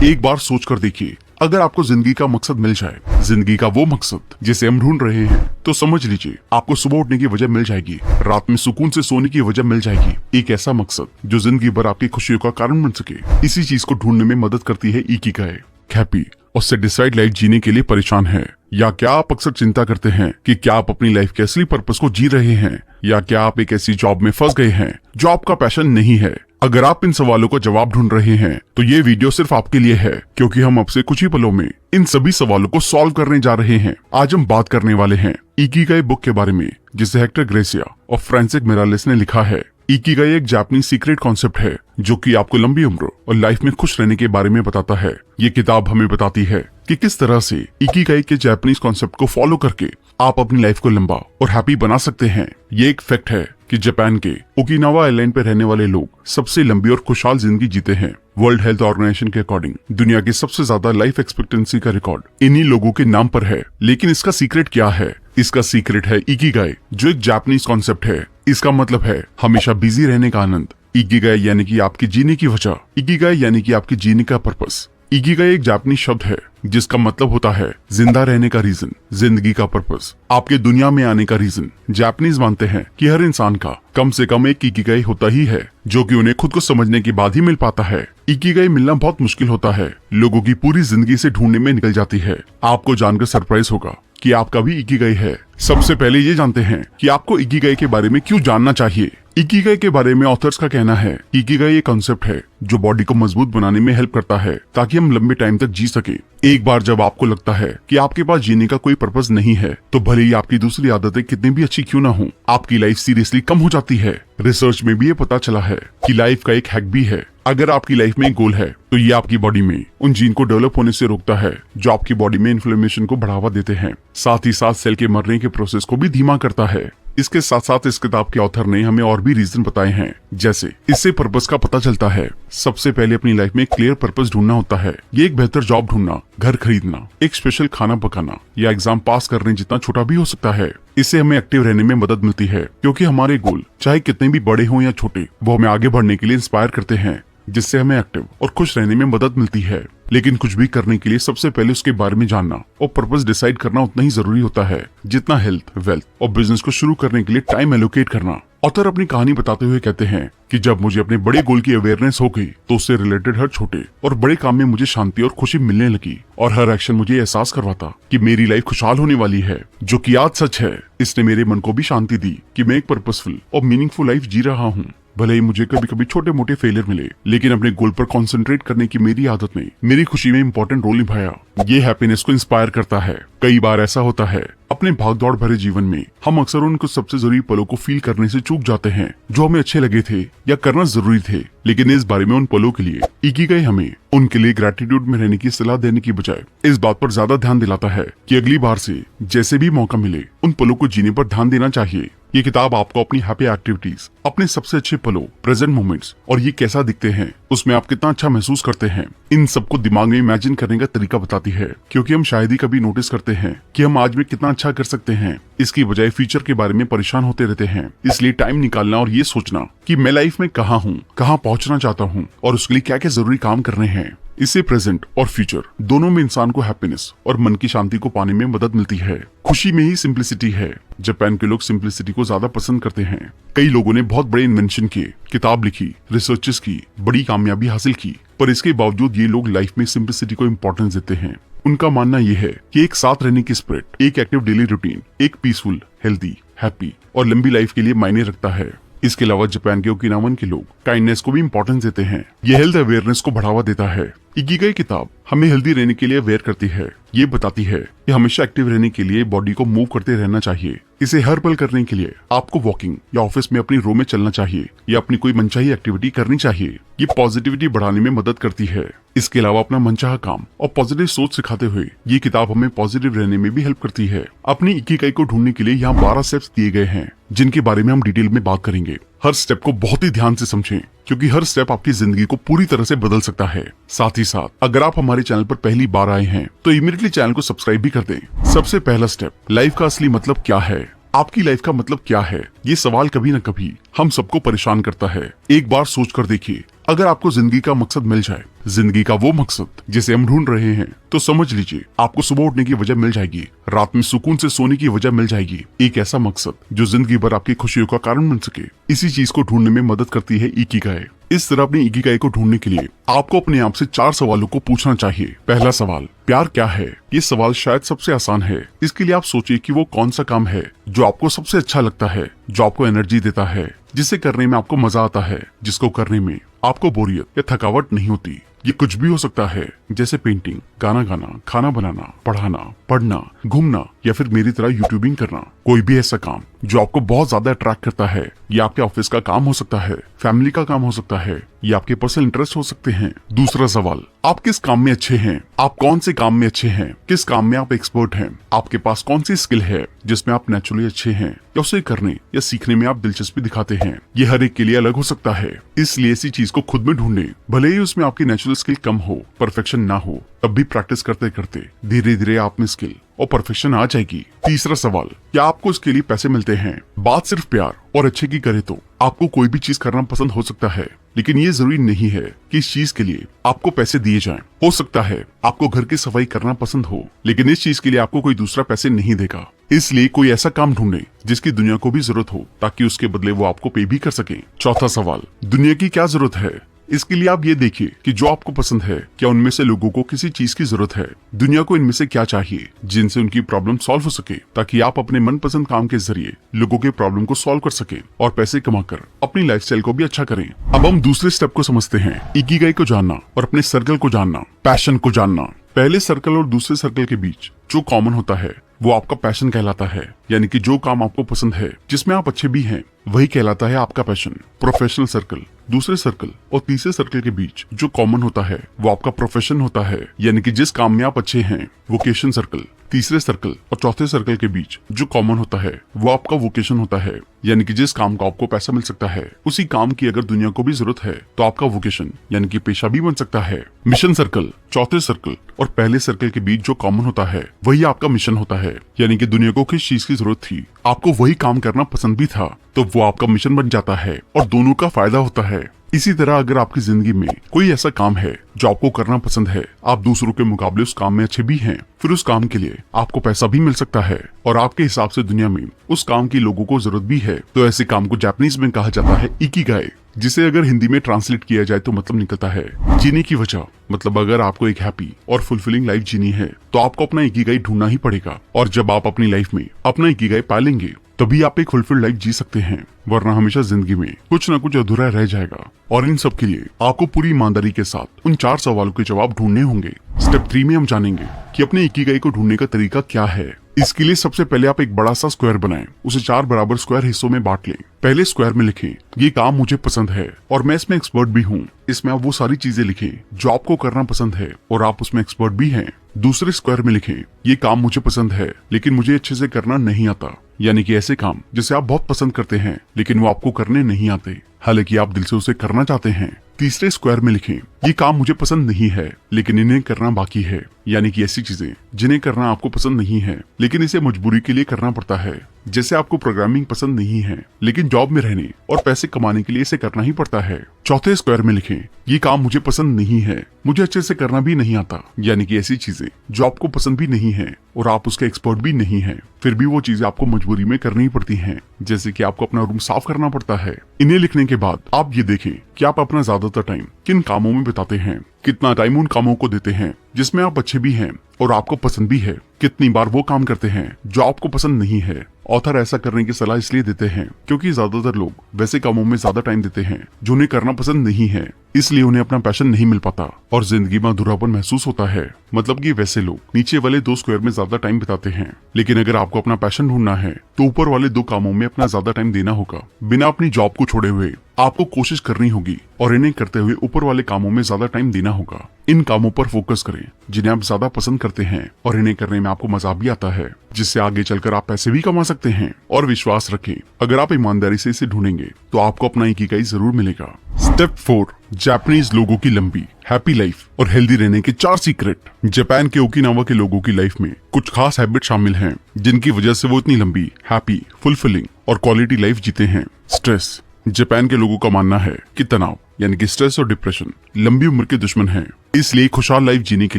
एक बार सोच कर देखिए, अगर आपको जिंदगी का मकसद मिल जाए, जिंदगी का वो मकसद जिसे हम ढूंढ रहे हैं, तो समझ लीजिए आपको सुबह उठने की वजह मिल जाएगी, रात में सुकून से सोने की वजह मिल जाएगी। एक ऐसा मकसद जो जिंदगी भर आपकी खुशियों का कारण बन सके। इसी चीज को ढूंढने में मदद करती है इकिगाई। हैप्पी और सेटिस्फाइड लाइफ जीने के लिए परेशान है, या क्या आप अक्सर चिंता करते हैं कि क्या आप अपनी लाइफ के असली पर्पस को जी रहे हैं, या क्या आप एक ऐसी जॉब में फंस गए हैं जो आपका पैशन नहीं है? अगर आप इन सवालों का जवाब ढूंढ रहे हैं तो ये वीडियो सिर्फ आपके लिए है, क्योंकि हम अब से कुछ ही पलों में इन सभी सवालों को सॉल्व करने जा रहे हैं। आज हम बात करने वाले हैं इकिगाई बुक के बारे में, जिसे हेक्टर ग्रेसिया और फ्रांसिस मिरालेस ने लिखा है। इकिगाई एक जापानीज सीक्रेट कॉन्सेप्ट है जो कि आपको लंबी उम्र और लाइफ में खुश रहने के बारे में बताता है। ये किताब हमें बताती है कि किस तरह से इकिगाई के जापानीज कॉन्सेप्ट को फॉलो करके आप अपनी लाइफ को लंबा और हैप्पी बना सकते हैं। ये एक फैक्ट है कि जापान के ओकिनावा आइलैंड पर रहने वाले लोग सबसे लंबी और खुशहाल जिंदगी जीते हैं। वर्ल्ड हेल्थ ऑर्गेनाइजेशन के अकॉर्डिंग दुनिया की सबसे ज्यादा लाइफ एक्सपेक्टेंसी का रिकॉर्ड इन्हीं लोगों के नाम पर है। लेकिन इसका सीक्रेट क्या है? इसका सीक्रेट है इकिगाई, जो एक जापानीज कॉन्सेप्ट है। इसका मतलब है हमेशा बिजी रहने का आनंद। इकिगाई यानी कि आपकी जीने की वजह, इकिगाई यानी कि आपकी जीने का पर्पस। इकिगाई एक जापानीज शब्द है जिसका मतलब होता है जिंदा रहने का रीजन, जिंदगी का पर्पस, आपके दुनिया में आने का रीजन। जापानीज मानते हैं कि हर इंसान का कम से कम एक इकिगाई होता ही है, जो कि उन्हें खुद को समझने के बाद ही मिल पाता है। इकिगाई मिलना बहुत मुश्किल होता है, लोगों की पूरी जिंदगी से ढूंढने में निकल जाती है। आपको जानकर सरप्राइज होगा कि आपका भी इकिगाई है। सबसे पहले ये जानते हैं कि आपको इकिगाई के बारे में क्यों जानना चाहिए। इकिगाई के बारे में ऑथर्स का कहना है इकिगाई एक कॉन्सेप्ट है जो बॉडी को मजबूत बनाने में हेल्प करता है, ताकि हम लंबे टाइम तक जी सके। एक बार जब आपको लगता है कि आपके पास जीने का कोई पर्पस नहीं है, तो भले ही आपकी दूसरी आदतें कितनी भी अच्छी क्यों ना हो, आपकी लाइफ सीरियसली कम हो जाती है। रिसर्च में भी ये पता चला है कि लाइफ का एक हैक भी है। अगर आपकी लाइफ में एक गोल है तो ये आपकी बॉडी में उन जीन को डेवलप होने से रोकता है जो आपकी बॉडी में इन्फ्लेमेशन को बढ़ावा देते हैं। साथ ही साथ सेल के मरने के प्रोसेस को भी धीमा करता है। इसके साथ साथ इस किताब के ऑथर ने हमें और भी रीजन बताए हैं, जैसे इससे पर्पस का पता चलता है। सबसे पहले अपनी लाइफ में एक क्लियर पर्पस ढूंढना होता है। ये एक बेहतर जॉब ढूंढना, घर खरीदना, एक स्पेशल खाना पकाना या एग्जाम पास करने जितना छोटा भी हो सकता है। इससे हमें एक्टिव रहने में मदद मिलती है, क्योंकि हमारे गोल चाहे कितने भी बड़े हों या छोटे, वो हमें आगे बढ़ने के लिए इंस्पायर करते हैं, जिससे हमें एक्टिव और खुश रहने में मदद मिलती है। लेकिन कुछ भी करने के लिए सबसे पहले उसके बारे में जानना और पर्पस डिसाइड करना उतना ही जरूरी होता है जितना हेल्थ, वेल्थ और बिजनेस को शुरू करने के लिए टाइम एलोकेट करना। ऑथर अपनी कहानी बताते हुए कहते हैं कि जब मुझे अपने बड़े गोल की अवेयरनेस हो गई, तो उससे रिलेटेड हर छोटे और बड़े काम में मुझे शांति और खुशी मिलने लगी, और हर एक्शन मुझे एहसास करवाता कि मेरी लाइफ खुशहाल होने वाली है, जो कि आज सच है। इसने मेरे मन को भी शांति दी कि मैं एक पर्पसफुल और मीनिंगफुल लाइफ जी रहा हूँ। भले ही मुझे कभी कभी छोटे मोटे फेलियर मिले, लेकिन अपने गोल पर कंसंट्रेट करने की मेरी आदत ने मेरी खुशी में इंपॉर्टेंट रोल निभाया। ये हैप्पीनेस को इंस्पायर करता है। कई बार ऐसा होता है अपने भागदौड़ भरे जीवन में हम अक्सर उन कुछ सबसे जरूरी पलों को फील करने से चूक जाते हैं जो हमें अच्छे लगे थे या करना जरूरी थे। लेकिन इस बारे में उन पलों के लिए इकिगाई हमें उनके लिए ग्रेटिट्यूड में रहने की सलाह देने की बजाय इस बात पर ज्यादा ध्यान दिलाता है कि अगली बार से जैसे भी मौका मिले उन पलों को जीने पर ध्यान देना चाहिए। ये किताब आपको अपनी हैप्पी एक्टिविटीज, अपने सबसे अच्छे पलों, प्रेजेंट मोमेंट्स और ये कैसा दिखते हैं, उसमें आप कितना अच्छा महसूस करते हैं, इन सबको दिमाग में इमेजिन करने का तरीका बताती है। क्योंकि हम शायद ही कभी नोटिस करते हैं कि हम आज में कितना अच्छा कर सकते हैं, इसकी बजाय फ्यूचर के बारे में परेशान होते रहते हैं। इसलिए टाइम निकालना और ये सोचना कि मैं लाइफ में कहाँ हूँ, कहाँ पहुँचना चाहता हूँ और उसके लिए क्या क्या जरूरी काम करने हैं, इससे प्रेजेंट और फ्यूचर दोनों में इंसान को हैप्पीनेस और मन की शांति को पाने में मदद मिलती है। खुशी में ही सिंप्लिसिटी है। जापान के लोग सिंप्लिसिटी को ज्यादा पसंद करते हैं। कई लोगों ने बहुत बड़े इन्वेंशन किए, किताब लिखी, रिसर्चेस की, बड़ी कामयाबी हासिल की, पर इसके बावजूद ये लोग लाइफ में सिंप्लिसिटी को इम्पोर्टेंस देते हैं। उनका मानना यह है कि एक साथ रहने की स्पिरिट, एक एक्टिव डेली रूटीन, एक पीसफुल, हेल्दी, हैप्पी और लंबी लाइफ के लिए मायने रखता है। इसके अलावा जापान के ओकिनावन के लोग काइंडनेस को भी इम्पोर्टेंस देते हैं। ये हेल्थ अवेयरनेस को बढ़ावा देता है। इकिगाई किताब हमें हेल्दी रहने के लिए अवेयर करती है। ये बताती है कि हमेशा एक्टिव रहने के लिए बॉडी को मूव करते रहना चाहिए। इसे हर पल करने के लिए आपको वॉकिंग या ऑफिस में अपनी रो में चलना चाहिए या अपनी कोई मनचाही एक्टिविटी करनी चाहिए। ये पॉजिटिविटी बढ़ाने में मदद करती है। इसके अलावा अपना मनचाहा काम और पॉजिटिव सोच सिखाते हुए ये किताब हमें पॉजिटिव रहने में भी हेल्प करती है। अपनी इकिगाई को ढूंढने के लिए यहाँ 12 स्टेप्स दिए गए हैं, जिनके बारे में हम डिटेल में बात करेंगे। हर स्टेप को बहुत ही ध्यान से समझें, क्योंकि हर स्टेप आपकी जिंदगी को पूरी तरह से बदल सकता है। साथ ही साथ अगर आप हमारे चैनल पर पहली बार आए हैं तो इमीडिएटली चैनल को सब्सक्राइब भी कर दें। सबसे पहला स्टेप, लाइफ का असली मतलब क्या है। आपकी लाइफ का मतलब क्या है, ये सवाल कभी न कभी हम सबको परेशान करता है। एक बार सोच कर देखिए, अगर आपको जिंदगी का मकसद मिल जाए, जिंदगी का वो मकसद जिसे हम ढूंढ रहे हैं, तो समझ लीजिए आपको सुबह उठने की वजह मिल जाएगी, रात में सुकून से सोने की वजह मिल जाएगी। एक ऐसा मकसद जो जिंदगी भर आपकी खुशियों का कारण बन सके। इसी चीज को ढूंढने में मदद करती है इकिगाई। इस तरह अपनी इकिगाई को ढूंढने के लिए आपको अपने आप से 4 सवालों को पूछना चाहिए। पहला सवाल, प्यार क्या है? ये सवाल शायद सबसे आसान है। इसके लिए आप सोचिए कि वो कौन सा काम है जो आपको सबसे अच्छा लगता है, जो आपको एनर्जी देता है, जिसे करने में आपको मजा आता है, जिसको करने में आपको बोरियत या थकावट नहीं होती। ये कुछ भी हो सकता है, जैसे पेंटिंग, गाना गाना, खाना बनाना, पढ़ाना, पढ़ना, घूमना या फिर मेरी तरह यूट्यूबिंग करना। कोई भी ऐसा काम जो आपको बहुत ज्यादा अट्रैक्ट करता है। ये आपके ऑफिस का काम हो सकता है, फैमिली का काम हो सकता है, ये आपके पर्सनल इंटरेस्ट हो सकते हैं। दूसरा सवाल, आप किस काम में अच्छे हैं? आप कौन से काम में अच्छे हैं? किस काम में आप एक्सपर्ट हैं? आपके पास कौन सी स्किल है जिसमें आप नेचुरली अच्छे हैं या उसे करने या सीखने में आप दिलचस्पी दिखाते हैं? ये हर एक के लिए अलग हो सकता है, इसलिए ऐसी चीज को खुद में ढूंढे। भले ही उसमें आपकी नेचुरल स्किल कम हो, परफेक्शन ना हो, तब भी प्रैक्टिस करते करते धीरे धीरे आप में स्किल और परफेक्शन आ जाएगी। तीसरा सवाल, क्या आपको इसके लिए पैसे मिलते हैं? बात सिर्फ प्यार और अच्छे की करे तो आपको कोई भी चीज करना पसंद हो सकता है, लेकिन ये जरूरी नहीं है कि इस चीज के लिए आपको पैसे दिए जाएं। हो सकता है आपको घर की सफाई करना पसंद हो, लेकिन इस चीज के लिए आपको कोई दूसरा पैसे नहीं देगा। इसलिए कोई ऐसा काम ढूंढे जिसकी दुनिया को भी जरूरत हो, ताकि उसके बदले वो आपको पे भी कर सके। चौथा सवाल, दुनिया की क्या जरूरत है? इसके लिए आप ये देखिए कि जो आपको पसंद है, क्या उनमें से लोगों को किसी चीज की जरूरत है? दुनिया को इनमें से क्या चाहिए जिनसे उनकी प्रॉब्लम सॉल्व हो सके, ताकि आप अपने मनपसंद काम के जरिए लोगों के प्रॉब्लम को सॉल्व कर सके और पैसे कमाकर अपनी लाइफस्टाइल को भी अच्छा करें। अब हम दूसरे स्टेप को समझते हैं, इकिगाई को जानना और अपने सर्कल को जानना, पैशन को जानना। पहले सर्कल और दूसरे सर्कल के बीच जो कॉमन होता है वो आपका पैशन कहलाता है, यानी कि जो काम आपको पसंद है, जिसमें आप अच्छे भी हैं, वही कहलाता है आपका पैशन। प्रोफेशनल सर्कल, दूसरे सर्कल और तीसरे सर्कल के बीच जो कॉमन होता है वो आपका प्रोफेशन होता है, यानी कि जिस काम में आप अच्छे हैं। वोकेशन सर्कल, तीसरे सर्कल और चौथे सर्कल के बीच जो कॉमन होता है वो आपका वोकेशन होता है, यानी कि जिस काम का आपको पैसा मिल सकता है, उसी काम की अगर दुनिया को भी जरूरत है तो आपका वोकेशन यानी कि पेशा भी बन सकता है। मिशन सर्कल, चौथे सर्कल और पहले सर्कल के बीच जो कॉमन होता है वही आपका मिशन होता है, यानी कि दुनिया को किस चीज की जरूरत थी, आपको वही काम करना पसंद भी था, तो वो आपका मिशन बन जाता है और दोनों का फायदा होता है। इसी तरह अगर आपकी जिंदगी में कोई ऐसा काम है जो आपको करना पसंद है, आप दूसरों के मुकाबले उस काम में अच्छे भी हैं, फिर उस काम के लिए आपको पैसा भी मिल सकता है और आपके हिसाब से दुनिया में उस काम की लोगों को जरूरत भी है, तो ऐसे काम को जापानीज में कहा जाता है इकिगाई, जिसे अगर हिंदी में ट्रांसलेट किया जाए तो मतलब निकलता है जीने की वजह। मतलब अगर आपको एक हैप्पी और फुलफिलिंग लाइफ जीनी है तो आपको अपना इकिगाई ढूंढना ही पड़ेगा, और जब आप अपनी लाइफ में अपना इकिगाई पा लेंगे तभी आप एक फुलफिल्ड लाइफ जी सकते हैं, वरना हमेशा जिंदगी में कुछ न कुछ अधूरा रह जाएगा। और इन सब के लिए आपको पूरी ईमानदारी के साथ उन 4 सवालों के जवाब ढूंढने होंगे। स्टेप 3 में हम जानेंगे कि अपने इकिगाई को ढूंढने का तरीका क्या है। इसके लिए सबसे पहले आप एक बड़ा सा स्क्वायर बनाएं, उसे 4 बराबर स्क्वायर हिस्सों में बांट लें। पहले स्क्वायर में लिखें, ये काम मुझे पसंद है और मैं इसमें एक्सपर्ट भी हूँ। इसमें आप वो सारी चीजें लिखें जो आपको करना पसंद है और आप उसमें एक्सपर्ट भी हैं। दूसरे स्क्वायर में लिखें, ये काम मुझे पसंद है लेकिन मुझे अच्छे से करना नहीं आता, यानी कि ऐसे काम जिसे आप बहुत पसंद करते हैं लेकिन वो आपको करने नहीं आते, हालांकि आप दिल से उसे करना चाहते हैं। तीसरे स्क्वायर में लिखें, ये काम मुझे पसंद नहीं है लेकिन इन्हें करना बाकी है, यानी कि ऐसी चीजें जिन्हें करना आपको पसंद नहीं है लेकिन इसे मजबूरी के लिए करना पड़ता है। जैसे आपको प्रोग्रामिंग पसंद नहीं है लेकिन जॉब में रहने और पैसे कमाने के लिए इसे करना ही पड़ता है। चौथे स्क्वायर में लिखें, ये काम मुझे पसंद नहीं है, मुझे अच्छे से करना भी नहीं आता, यानी कि ऐसी चीजें जो आपको पसंद भी नहीं है और आप उसके एक्सपर्ट भी नहीं है, फिर भी वो चीजें आपको मजबूरी में करनी पड़ती हैं, जैसे कि आपको अपना रूम साफ करना पड़ता है। इन्हें लिखने के बाद आप ये देखें कि आप अपना ज्यादातर टाइम किन कामों में बिताते हैं, कितना टाइम उन कामों को देते हैं जिसमें आप अच्छे भी हैं और आपको पसंद भी है, कितनी बार वो काम करते हैं जो आपको पसंद नहीं है। ऑथर ऐसा करने की सलाह इसलिए देते हैं क्योंकि ज्यादातर लोग वैसे कामों में ज्यादा टाइम देते हैं जो उन्हें करना पसंद नहीं है, इसलिए उन्हें अपना पैशन नहीं मिल पाता और जिंदगी में अधूरापन महसूस होता है। मतलब कि वैसे लोग नीचे वाले 2 स्क्वायर में ज्यादा टाइम बिताते हैं, लेकिन अगर आपको अपना पैशन ढूंढना है तो ऊपर वाले 2 कामों में अपना ज्यादा टाइम देना होगा। बिना अपनी जॉब को छोड़े हुए आपको कोशिश करनी होगी और इन्हें करते हुए ऊपर वाले कामों में ज्यादा टाइम देना होगा। इन कामों पर फोकस करें जिन्हें आप ज्यादा पसंद करते हैं और इन्हें करने में आपको मजा भी आता है, जिससे आगे चलकर आप पैसे भी कमा सकते हैं। और विश्वास रखें, अगर आप ईमानदारी से इसे ढूंढेंगे तो आपको अपना इकिगाई जरूर मिलेगा। स्टेप 4, जापानीज लोगों की लंबी हैप्पी लाइफ और हेल्दी रहने के 4 सीक्रेट। जापान के ओकिनावा के लोगों की लाइफ में कुछ खास हैबिट शामिल हैं जिनकी वजह से वो इतनी लंबी, हैप्पी, फुलफिलिंग और क्वालिटी लाइफ जीते हैं। स्ट्रेस, जापान के लोगों का मानना है कि तनाव यानी कि स्ट्रेस और डिप्रेशन लंबी उम्र के दुश्मन हैं। इसलिए खुशहाल लाइफ जीने के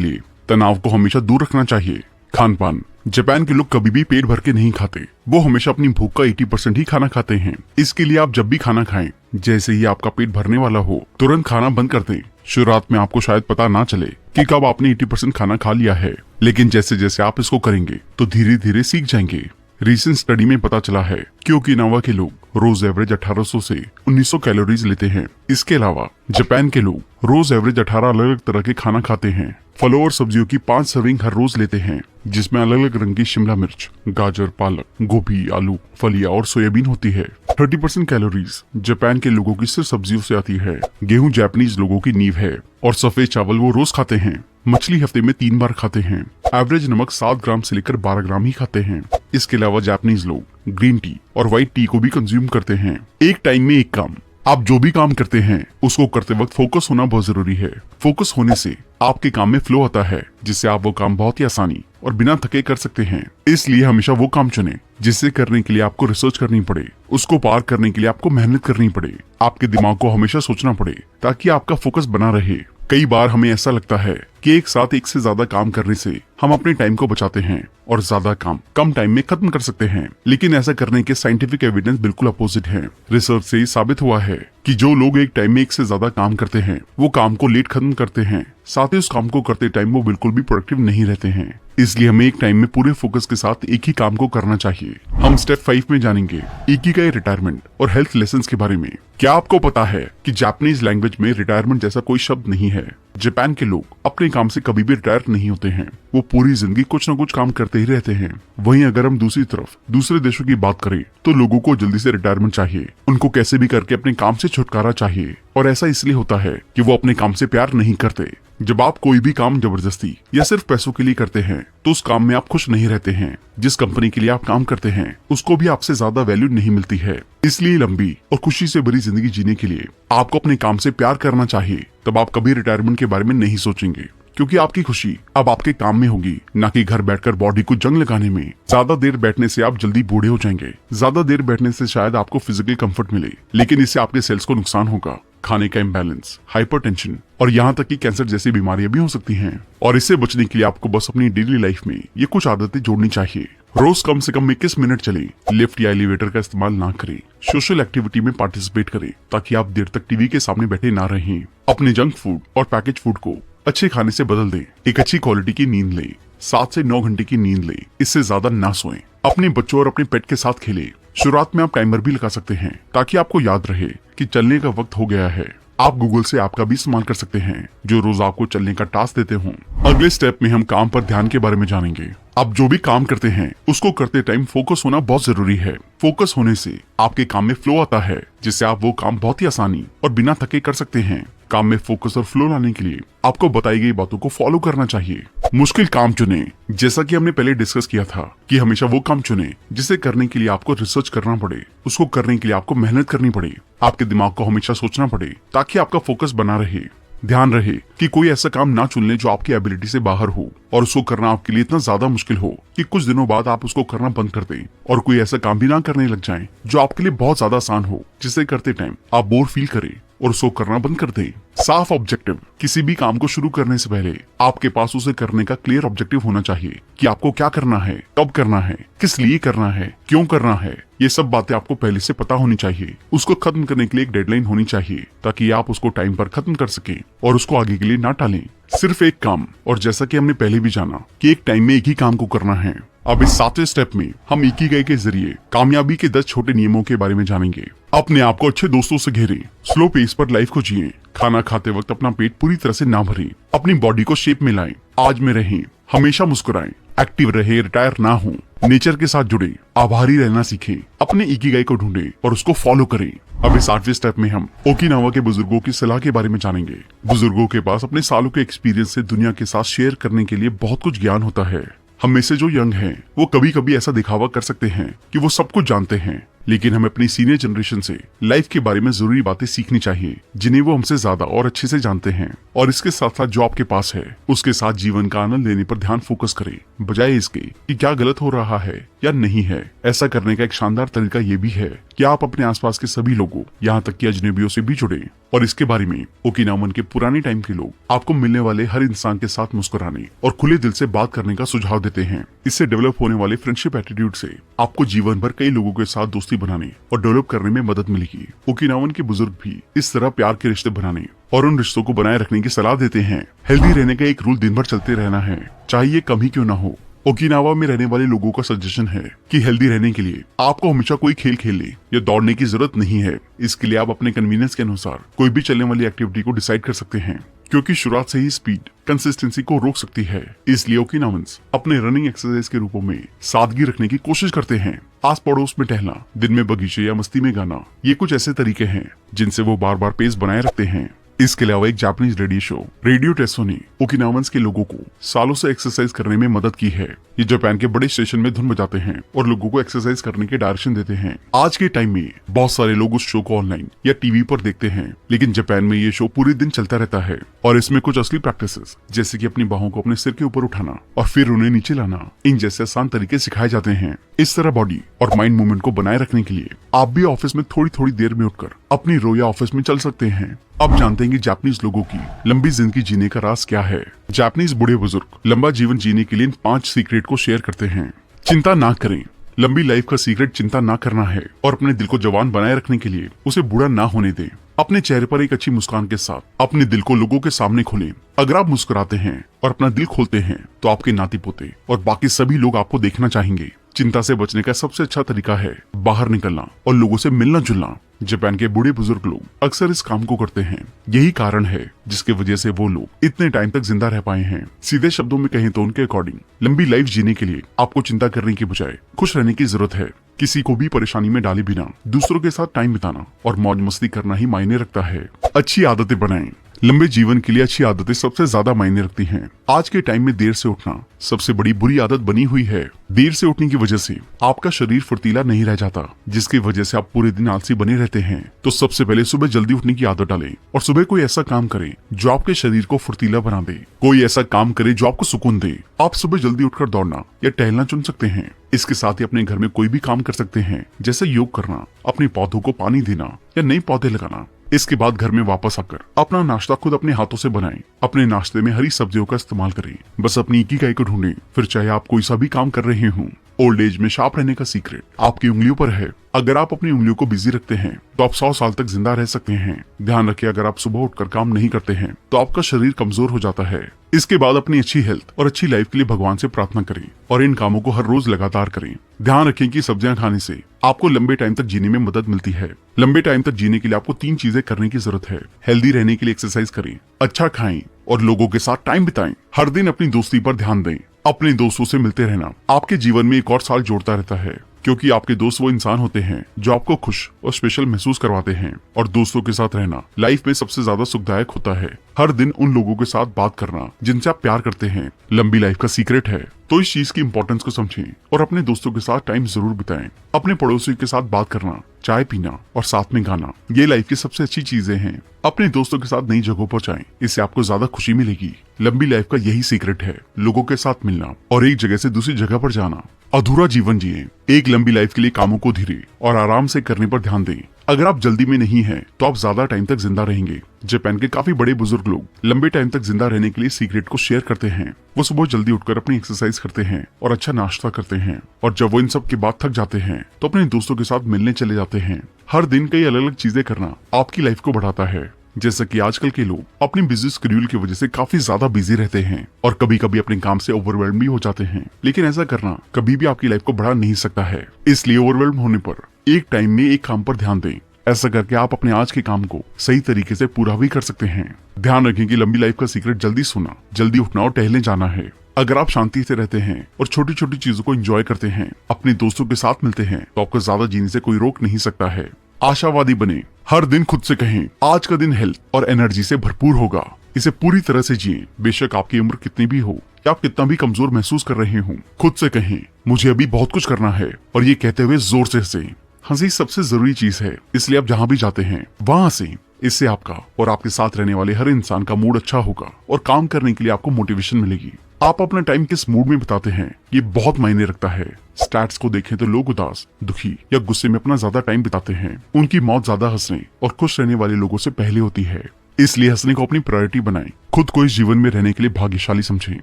लिए तनाव को हमेशा दूर रखना चाहिए। खान पान, जापान के लोग कभी भी पेट भर के नहीं खाते, वो हमेशा अपनी भूख का 80% ही खाना खाते हैं। इसके लिए आप जब भी खाना खाएं, जैसे ही आपका पेट भरने वाला हो तुरंत खाना बंद कर दें। शुरुआत में आपको शायद पता ना चले कि कब आपने 80% खाना खा लिया है, लेकिन जैसे जैसे आप इसको करेंगे तो धीरे धीरे सीख जाएंगे। रीसेंट स्टडी में पता चला है कि ओकिनावा के लोग रोज एवरेज 1800 से 1900 कैलोरीज लेते हैं। इसके अलावा जापान के लोग रोज एवरेज 18 अलग अलग तरह के खाना खाते हैं। फलों और सब्जियों की 5 सर्विंग हर रोज लेते हैं, जिसमें अलग अलग रंग की शिमला मिर्च, गाजर, पालक, गोभी, आलू, फलियां और सोयाबीन होती है। 30% कैलोरीज जापान के लोगों की सिर्फ सब्जियों से आती है। गेहूं जापानीज लोगों की नींव है और सफेद चावल वो रोज खाते हैं। मछली हफ्ते में 3 बार खाते हैं। एवरेज नमक 7 ग्राम से लेकर 12 ग्राम ही खाते हैं। इसके अलावा जापानीज लोग ग्रीन टी और व्हाइट टी को भी कंज्यूम करते हैं। एक टाइम में एक काम, आप जो भी काम करते हैं उसको करते वक्त फोकस होना बहुत जरूरी है। फोकस होने से आपके काम में फ्लो आता है, जिससे आप वो काम बहुत ही आसानी और बिना थके कर सकते हैं। इसलिए हमेशा वो काम चुनें जिससे करने के लिए आपको रिसर्च करनी पड़े, उसको पार करने के लिए आपको मेहनत करनी पड़े, आपके दिमाग को हमेशा सोचना पड़े ताकि आपका फोकस बना रहे। कई बार हमें ऐसा लगता है कि एक साथ एक से ज्यादा काम करने से हम अपने टाइम को बचाते हैं और ज्यादा काम कम टाइम में खत्म कर सकते हैं, लेकिन ऐसा करने के साइंटिफिक एविडेंस बिल्कुल अपोजिट है। रिसर्च से साबित हुआ है कि जो लोग एक टाइम में एक से ज्यादा काम करते हैं वो काम को लेट खत्म करते हैं, साथ ही उस काम को करते टाइम वो बिल्कुल भी प्रोडक्टिव नहीं रहते हैं। इसलिए हमें एक टाइम में पूरे फोकस के साथ एक ही काम को करना चाहिए। हम स्टेप 5 में जानेंगे इकिगाई, रिटायरमेंट और हेल्थ लेसन्स के बारे में। क्या आपको पता है कि जापानीज लैंग्वेज में रिटायरमेंट जैसा कोई शब्द नहीं है। जापान के लोग अपने काम से कभी भी रिटायर नहीं होते हैं, वो पूरी जिंदगी कुछ न कुछ काम करते ही रहते हैं। वहीं अगर हम दूसरी तरफ दूसरे देशों की बात करें तो लोगों को जल्दी से रिटायरमेंट चाहिए, उनको कैसे भी करके अपने काम से छुटकारा चाहिए। और ऐसा इसलिए होता है कि वो अपने काम से प्यार नहीं करते। जब आप कोई भी काम जबरदस्ती या सिर्फ पैसों के लिए करते हैं तो उस काम में आप खुश नहीं रहते हैं। जिस कंपनी के लिए आप काम करते हैं उसको भी आपसे ज्यादा वैल्यू नहीं मिलती है। इसलिए लंबी और खुशी से भरी जिंदगी जीने के लिए आपको अपने काम से प्यार करना चाहिए। तब आप कभी रिटायरमेंट के बारे में नहीं सोचेंगे, क्योंकि आपकी खुशी अब आपके काम में होगी, ना कि घर बैठकर बॉडी को जंग लगाने में। ज्यादा देर बैठने से आप जल्दी बूढ़े हो जाएंगे। ज्यादा देर बैठने से शायद आपको फिजिकल कंफर्ट मिले, लेकिन इससे आपके सेल्स को नुकसान होगा। खाने का इम्बैलेंस, हाइपरटेंशन और यहाँ तक कि कैंसर जैसी बीमारियां भी हो सकती हैं। और इससे बचने के लिए आपको बस अपनी डेली लाइफ में ये कुछ आदतें जोड़नी चाहिए। रोज कम से कम 21 मिनट चले, लिफ्ट या एलिवेटर का इस्तेमाल ना करें, सोशल एक्टिविटी में पार्टिसिपेट करें ताकि आप देर तक टीवी के सामने बैठे ना रहें। अपने जंक फूड और पैकेज फूड को अच्छे खाने से बदल दें। एक अच्छी क्वालिटी की नींद लें, 7 से 9 घंटे की नींद लें, इससे ज्यादा ना सोएं। अपने बच्चों और अपने पेट के साथ खेलें। शुरुआत में आप टाइमर भी लगा सकते हैं ताकि आपको याद रहे कि चलने का वक्त हो गया है। आप गूगल से ऐप का भी इस्तेमाल कर सकते हैं जो रोज आपको चलने का टास्क देते हों। अगले स्टेप में हम काम पर ध्यान के बारे में जानेंगे। आप जो भी काम करते हैं उसको करते टाइम फोकस होना बहुत जरूरी है। फोकस होने से आपके काम में फ्लो आता है, जिससे आप वो काम बहुत ही आसानी और बिना थके कर सकते हैं। काम में फोकस और फ्लो लाने के लिए आपको बताई गई बातों को फॉलो करना चाहिए। मुश्किल काम चुने, जैसा कि हमने पहले डिस्कस किया था कि हमेशा वो काम चुने जिसे करने के लिए आपको रिसर्च करना पड़े, उसको करने के लिए आपको मेहनत करनी पड़े, आपके दिमाग को हमेशा सोचना पड़े ताकि आपका फोकस बना रहे। ध्यान रहे कि कोई ऐसा काम ना चुन ले जो आपकी एबिलिटी से बाहर हो और उसको करना आपके लिए इतना ज्यादा मुश्किल हो कि कुछ दिनों बाद आप उसको करना बंद कर दें, और कोई ऐसा काम भी ना करने लग जाएं जो आपके लिए बहुत ज्यादा आसान हो, जिसे करते टाइम आप बोर फील करें और उसको करना बंद कर दें। साफ ऑब्जेक्टिव, किसी भी काम को शुरू करने से पहले आपके पास उसे करने का क्लियर ऑब्जेक्टिव होना चाहिए कि आपको क्या करना है, कब करना है, किस लिए करना है, क्यों करना है। ये सब बातें आपको पहले से पता होनी चाहिए। उसको खत्म करने के लिए एक डेडलाइन होनी चाहिए ताकि आप उसको टाइम पर खत्म कर सकें और उसको आगे के लिए ना टालें। सिर्फ एक काम, और जैसा कि हमने पहले भी जाना कि एक टाइम में एक ही काम को करना है। अब इस 7वें स्टेप में हम इकिगाई के जरिए कामयाबी के 10 छोटे नियमों के बारे में जानेंगे। अपने आप को अच्छे दोस्तों से घेरें, स्लो पेस पर लाइफ को जिएं, खाना खाते वक्त अपना पेट पूरी तरह से ना भरें, अपनी बॉडी को शेप में लाएं, आज में रहें, हमेशा मुस्कुराएं, एक्टिव रहे, रिटायर ना हो, नेचर के साथ जुड़े, आभारी रहना सीखें, अपने इकिगाई को ढूंढें और उसको फॉलो करें। अब इस 8वें स्टेप में हम ओकिनावा के बुजुर्गों की सलाह के बारे में जानेंगे। बुजुर्गों के पास अपने सालों के एक्सपीरियंस से दुनिया के साथ शेयर करने के लिए बहुत कुछ ज्ञान होता है। हम में से जो यंग हैं, वो कभी कभी ऐसा दिखावा कर सकते हैं कि वो सब कुछ जानते हैं, लेकिन हमें अपनी सीनियर जनरेशन से लाइफ के बारे में जरूरी बातें सीखनी चाहिए जिन्हें वो हमसे ज्यादा और अच्छे से जानते हैं। और इसके साथ साथ जो आपके पास है उसके साथ जीवन का आनंद लेने पर ध्यान फोकस करें। बजाय इसके कि क्या गलत हो रहा है या नहीं है। ऐसा करने का एक शानदार तरीका ये भी है कि आप अपने आसपास के सभी लोगों, यहाँ तक कि अजनबियों से भी जुड़े और इसके बारे में ओकिनावन के पुराने टाइम के लोग आपको मिलने वाले हर इंसान के साथ मुस्कुराने और खुले दिल से बात करने का सुझाव देते हैं। इससे डेवलप होने वाले फ्रेंडशिप एटीट्यूड से आपको जीवन भर कई लोगों के साथ दोस्ती बनाने और डेवलप करने में मदद मिलेगी। ओकिनावन के बुजुर्ग भी इस तरह प्यार के रिश्ते बनाने और उन रिश्तों को बनाए रखने की सलाह देते हैं। हेल्दी रहने का एक रूल दिन भर चलते रहना है, चाहे ये कम ही क्यों ना हो। ओकिनावा में रहने वाले लोगों का सजेशन है कि हेल्दी रहने के लिए आपको हमेशा कोई खेल खेलने या दौड़ने की जरूरत नहीं है। इसके लिए आप अपने कन्वीनियंस के अनुसार कोई भी चलने वाली एक्टिविटी को डिसाइड कर सकते हैं, क्योंकि शुरुआत से ही स्पीड कंसिस्टेंसी को रोक सकती है। इसलिए ओकिनावंस अपने रनिंग एक्सरसाइज के रूपों में सादगी रखने की कोशिश करते हैं। आस पड़ोस में टहलना, दिन में बगीचे या मस्ती में गाना, ये कुछ ऐसे तरीके हैं जिनसे वो बार बार पेस बनाए रखते हैं। इसके अलावा एक जापानीज रेडियो शो रेडियो टेसो ने ओकिनावंस के लोगों को सालों से एक्सरसाइज करने में मदद की है। ये जापान के बड़े स्टेशन में धुन बजाते हैं और लोगों को एक्सरसाइज करने के डायरेक्शन देते हैं। आज के टाइम में बहुत सारे लोग उस शो को ऑनलाइन या टीवी पर देखते हैं, लेकिन जापान में ये शो पूरे दिन चलता रहता है और इसमें कुछ असली प्रैक्टिसेस जैसे कि अपनी बाहों को अपने सिर के ऊपर उठाना और फिर उन्हें नीचे लाना, इन जैसे आसान तरीके सिखाए जाते हैं। इस तरह बॉडी और माइंड मूवमेंट को बनाए रखने के लिए आप भी ऑफिस में थोड़ी थोड़ी देर में उठकर अपनी रो या ऑफिस में चल सकते हैं। अब जानते हैं कि जापानीज लोगों की लंबी जिंदगी जीने का राज क्या है। जापानीज बूढ़े बुजुर्ग लंबा जीवन जीने के लिए इन 5 सीक्रेट को शेयर करते हैं। चिंता ना करें। लंबी लाइफ का सीक्रेट चिंता ना करना है और अपने दिल को जवान बनाए रखने के लिए उसे बूढ़ा ना होने दें। अपने चेहरे पर एक अच्छी मुस्कान के साथ अपने दिल को लोगों के सामने खोलें। अगर आप मुस्कुराते हैं और अपना दिल खोलते हैं तो आपके नाती पोते और बाकी सभी लोग आपको देखना चाहेंगे। चिंता से बचने का सबसे अच्छा तरीका है बाहर निकलना और लोगों से मिलना जुलना। जापान के बूढ़े बुजुर्ग लोग अक्सर इस काम को करते हैं। यही कारण है जिसकी वजह से वो लोग इतने टाइम तक जिंदा रह पाए हैं। सीधे शब्दों में कहें तो उनके अकॉर्डिंग लंबी लाइफ जीने के लिए आपको चिंता करने की बजाय खुश रहने की जरूरत है। किसी को भी परेशानी में डाले बिना दूसरों के साथ टाइम बिताना और मौज मस्ती करना ही मायने रखता है। अच्छी आदतें बनाएं। लंबे जीवन के लिए अच्छी आदतें सबसे ज्यादा मायने रखती हैं। आज के टाइम में देर से उठना सबसे बड़ी बुरी आदत बनी हुई है। देर से उठने की वजह से आपका शरीर फुर्तीला नहीं रह जाता, जिसकी वजह से आप पूरे दिन आलसी बने रहते हैं। तो सबसे पहले सुबह जल्दी उठने की आदत डालें और सुबह कोई ऐसा काम करें जो आपके शरीर को फुर्तीला बना दे। कोई ऐसा काम करे जो आपको सुकून दे। आप सुबह जल्दी उठकर दौड़ना या टहलना चुन सकते हैं। इसके साथ ही अपने घर में कोई भी काम कर सकते हैं, जैसे योग करना, अपने पौधों को पानी देना या नए पौधे लगाना। इसके बाद घर में वापस आकर अपना नाश्ता खुद अपने हाथों से बनाएं। अपने नाश्ते में हरी सब्जियों का इस्तेमाल करें। बस अपनी इकिगाई को ढूंढें, फिर चाहे आप कोई सा भी काम कर रहे हों। ओल्ड एज में शार्प रहने का सीक्रेट आपकी उंगलियों पर है। अगर आप अपनी उंगलियों को बिजी रखते हैं तो आप 100 साल तक जिंदा रह सकते हैं। ध्यान रखिए, अगर आप सुबह उठकर काम नहीं करते हैं तो आपका शरीर कमजोर हो जाता है। इसके बाद अपनी अच्छी हेल्थ और अच्छी लाइफ के लिए भगवान से प्रार्थना करें और इन कामों को हर रोज लगातार करें। ध्यान रखें कि सब्जियां खाने से आपको लंबे टाइम तक जीने में मदद मिलती है। लंबे टाइम तक जीने के लिए आपको 3 चीजें करने की जरूरत है। हेल्दी रहने के लिए एक्सरसाइज करें, अच्छा खाएं और लोगों के साथ टाइम बिताएं। हर दिन अपनी दोस्ती पर ध्यान दें। अपने दोस्तों से मिलते रहना आपके जीवन में एक और साल जोड़ता रहता है, क्योंकि आपके दोस्त वो इंसान होते हैं जो आपको खुश और स्पेशल महसूस करवाते हैं। और दोस्तों के साथ रहना लाइफ में सबसे ज्यादा सुखदायक होता है। हर दिन उन लोगों के साथ बात करना जिनसे आप प्यार करते हैं लंबी लाइफ का सीक्रेट है। तो इस चीज की इंपॉर्टेंस को समझें और अपने दोस्तों के साथ टाइम जरूर बिताएं। अपने पड़ोसियों के साथ बात करना, चाय पीना और साथ में गाना, ये लाइफ की सबसे अच्छी चीजें हैं। अपने दोस्तों के साथ नई जगहों पर जाएं, इससे आपको ज्यादा खुशी मिलेगी। लंबी लाइफ का यही सीक्रेट है, लोगों के साथ मिलना और एक जगह से दूसरी जगह पर जाना। अधूरा जीवन जिए। एक लंबी लाइफ के लिए कामों को धीरे और आराम से करने पर ध्यान दें। अगर आप जल्दी में नहीं हैं, तो आप ज्यादा टाइम तक जिंदा रहेंगे। जापान के काफी बड़े बुजुर्ग लोग लंबे टाइम तक जिंदा रहने के लिए सीक्रेट को शेयर करते हैं। वो सुबह जल्दी उठकर अपनी एक्सरसाइज करते हैं और अच्छा नाश्ता करते हैं, और जब वो इन सब के बाद थक जाते हैं तो अपने दोस्तों के साथ मिलने चले जाते हैं। हर दिन कई अलग अलग चीजें करना आपकी लाइफ को बढ़ाता है। जैसा कि आजकल के लोग अपनी बिजी शेड्यूल की वजह से काफी ज्यादा बिजी रहते हैं और कभी कभी अपने काम से ओवरवेल्म भी हो जाते हैं, लेकिन ऐसा करना कभी भी आपकी लाइफ को बढ़ा नहीं सकता है। इसलिए ओवरवेल्म होने पर एक टाइम में एक काम पर ध्यान दें। ऐसा करके आप अपने आज के काम को सही तरीके से पूरा भी कर सकते हैं। ध्यान रखें कि लंबी लाइफ का सीक्रेट जल्दी सोना, जल्दी उठना और टहलने जाना है। अगर आप शांति से रहते हैं और छोटी छोटी चीजों को एंजॉय करते हैं, अपने दोस्तों के साथ मिलते हैं, तो आपको ज्यादा जीने से कोई रोक नहीं सकता है। आशावादी बने। हर दिन खुद से कहें, आज का दिन हेल्थ और एनर्जी से भरपूर होगा। इसे पूरी तरह से जिए, बेशक आपकी उम्र कितनी भी हो या आप कितना भी कमजोर महसूस कर रहे हो। खुद से कहें, मुझे अभी बहुत कुछ करना है, और ये कहते हुए जोर से हंसे। हंसी सबसे जरूरी चीज है, इसलिए आप जहाँ भी जाते हैं वहाँ हंसें। इससे आपका और आपके साथ रहने वाले हर इंसान का मूड अच्छा होगा और काम करने के लिए आपको मोटिवेशन मिलेगी। आप अपना टाइम किस मूड में बिताते हैं ये बहुत मायने रखता है। स्टैट्स को देखें तो लोग उदास, दुखी या गुस्से में अपना ज्यादा टाइम बिताते हैं। उनकी मौत ज्यादा हंसने और खुश रहने वाले लोगों से पहले होती है। इसलिए हंसने को अपनी प्रायोरिटी बनाएं। खुद को इस जीवन में रहने के लिए भाग्यशाली समझें।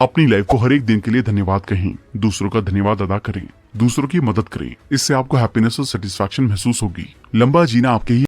अपनी लाइफ को हर एक दिन के लिए धन्यवाद कहें। दूसरों का धन्यवाद अदा करें। दूसरों की मदद करें। इससे आपको हैप्पीनेस और सेटिस्फैक्शन महसूस होगी। लंबा जीना आपके ही